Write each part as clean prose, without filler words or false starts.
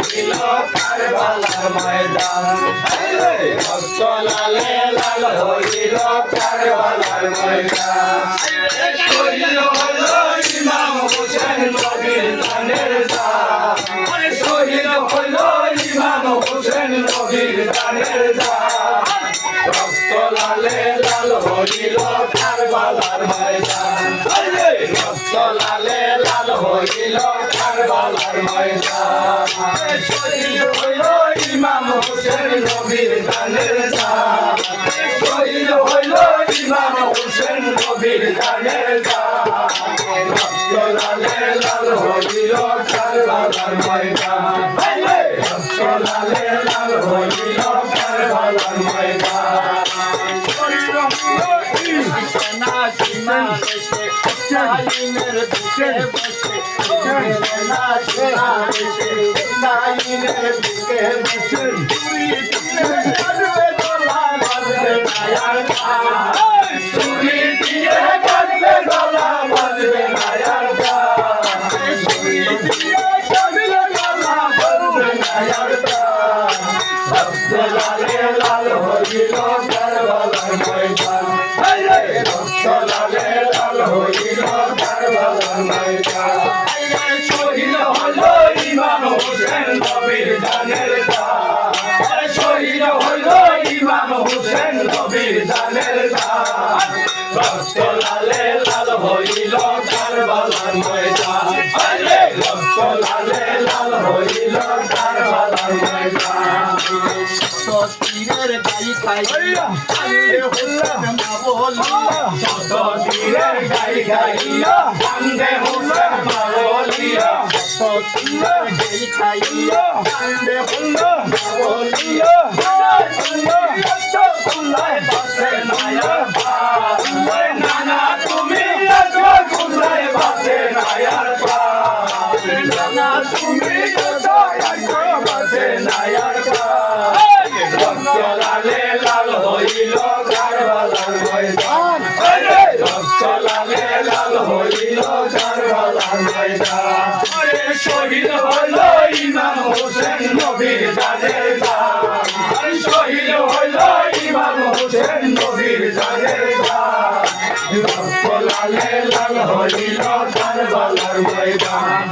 হইল কারবালার ময়দান রক্ত লালে লাল হইল কারবালার ময়দান শহীদ হইল ইমাম হোসেন নবীর দানের দান শহীদ হইল ইমাম হোসেন নবীর দানের দান রক্ত লালে লাল হইল কারবালার ময়দান রক্ত লালে লাল হইল কারবালার ময়দান শহীদ হইল ইমাম হোসেন নবীর দানের দান শহীদ হইল ইমাম হোসেন নবীর দানের দান রক্ত লালে লাল হইল কারবালার ময়দান রক্ত লালে লাল হইল কারবালার ময়দান লাইনের বুকে বসে লাইনের বুকে বসে চুরি দিয়ে কাটবে গলা বাঁধবে নায়ার গান চুরি দিয়ে কাটবে গলা বাঁধবে নায়ার গান রক্ত লালে লাল হইল কারবালার ময়দান রক্ত লালে লাল হইল কারবালার ময়দান শহীদ হইল ইমাম হোসেন নবীর দানের দান শহীদ হইল ইমাম হোসেন নবীর দানের দান রক্ত লালে লাল হইল কারবালার ময়দান রক্ত লালে লাল হইল কারবালার ময়দান তীরের গাই খাইয়া শত তীরের গাই খাইয়া কান্দে হোসেন মা বলিয়া তীরের গাই খাইয়া কান্দে হোসেন মা বলিয়া বাসে নায়ার পান নানা তুমি আছো কুমড়ায় বাসে নায়ার পান নানা তুমি আছো বাসে নায়ার পান রক্ত লালে লাল হইল কারবালার ময়দান রক্ত লালে লাল হইল কারবালার ময়দান শহীদ হইল ইমাম হোসেন নবীর দানের দান শহীদ হইল ইমাম হোসেন নবীর দানের দান রক্ত লালে লাল হইল কারবালার ময়দান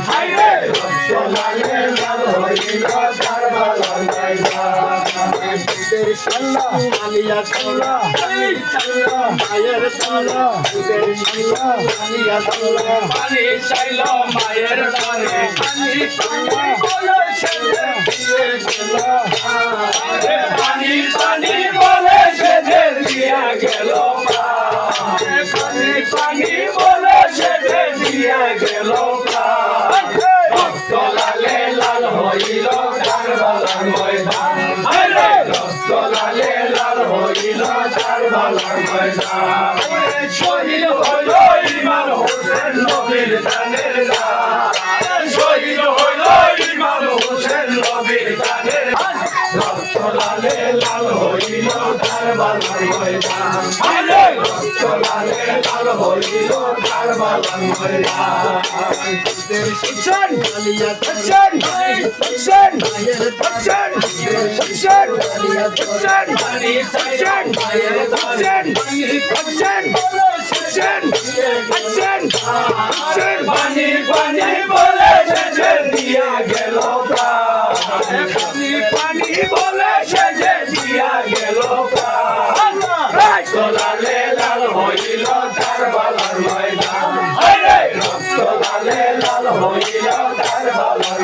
রক্ত লালে লাল হইল কারবালার ময়দান সাল্লাহ আলিয়া সাল্লাহ সাল্লাহ মায়ের সাল্লাহ সাল্লাহ আলিয়া সাল্লাহ পানি চাইল মায়ের দানে পানি পানি বলে সেজে দিয়ে গেল পানি পানি বলে সেজে দিয়া গেল পানি পানি বলে সেজে দিয়া গেল রক্ত লালে লাল হইল কারবালার ময়দান রক্ত লালে লাল হইল কারবালার ময়দান শহীদ হইল ইমাম হোসেন নবীর দানের দান শহীদ হইল ইমাম হোসেন নবীর দানের রক্ত লালে লাল হইল কারবালার ময়দান রক্ত লালে লাল হইল কারবালার ময়দান হুসেন আলিয়া হুসেন হুসেন মায়ের হুসেন হুসেন আলিয়া হুসেন পানি চাইল মায়ের হুসেন হুসেন হুসেন হুসেন হুসেন পানি পানি বলে সেজে দিয়া গেল পানি পানি বলে সেজে দিয়া গেল রক্ত লালে লাল হইল কারবালার ময়দান রক্ত লালে লাল হইল কারবালার